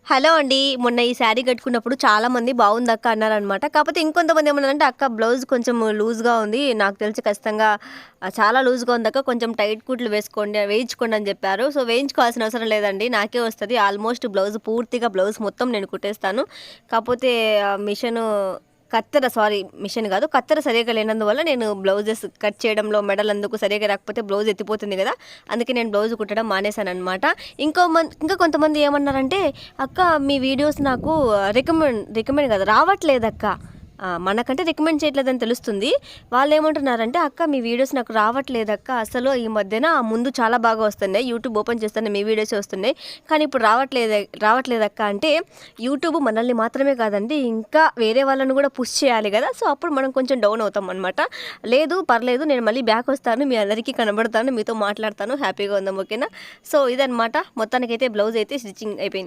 Hello అండి. మొన్న ఈ శారీ కట్టుకున్నప్పుడు చాలామంది బావుందక్క అన్నారనమాట. కాపోతే ఇంకొంతమంది ఏమన్నారంటే, "అక్క బ్లౌజ్ కొంచెం లూజ్‌గా ఉంది. నాకు తెలిసి ఖచ్చితంగా చాలా లూజ్‌గా ఉందక్క. కొంచెం టైట్ కుట్లు వేయించుకోండి" అని చెప్పారు. సో, వేయించుకోవాల్సిన అవసరం లేదండి. నాకే వస్తది. ఆల్మోస్ట్ పూర్తిగా బ్లౌజ్ మొత్తం నేను కుట్టేస్తాను. కాపోతే మిషను మిషన్ గాదు. కత్తెర సరిగ్గా లేనందువల్ల నేను బ్లౌజెస్ కట్ చేయడంలో మెడలందుకు సరిగ్గా రాకపోతే బ్లౌజ్ ఎత్తిపోతుంది గదా! అందుకే నేను బ్లౌజ్ కుట్టడం మానేశాననమాట. ఇంకా కొంతమంది ఏమన్నారంటే, "అక్క మీ వీడియోస్ నాకు రికమెండ్ కాదు రావట్లేదక్క." మనకంటే రికమెండ్ చేయట్లేదని తెలుస్తుంది. వాళ్ళేమంటున్నారంటే, "అక్క మీ వీడియోస్ నాకు రావట్లేదక్క. అసలు ఈ మధ్యన ముందు చాలా బాగా వస్తున్నాయి. యూట్యూబ్ ఓపెన్ చేస్తేనే మీ వీడియోసే వస్తున్నాయి. కానీ ఇప్పుడు రావట్లేదక్క" అంటే యూట్యూబ్ మనల్ని మాత్రమే కాదండి, ఇంకా వేరే వాళ్ళని కూడా పుష్ చేయాలి గదా! సో, అప్పుడు మనం కొంచెం డౌన్ అవుతామనమాట. లేదు పర్లేదు, నేను మళ్ళీ బ్యాక్ వస్తాను. మీ అందరికీ కనబడతాను. మీతో మాట్లాడతాను. హ్యాపీగా ఉందాం. ఓకేనా? సో, ఇదనమాట. మొత్తానికైతే బ్లౌజ్ అయితే స్టిచ్చింగ్ అయిపోయింది.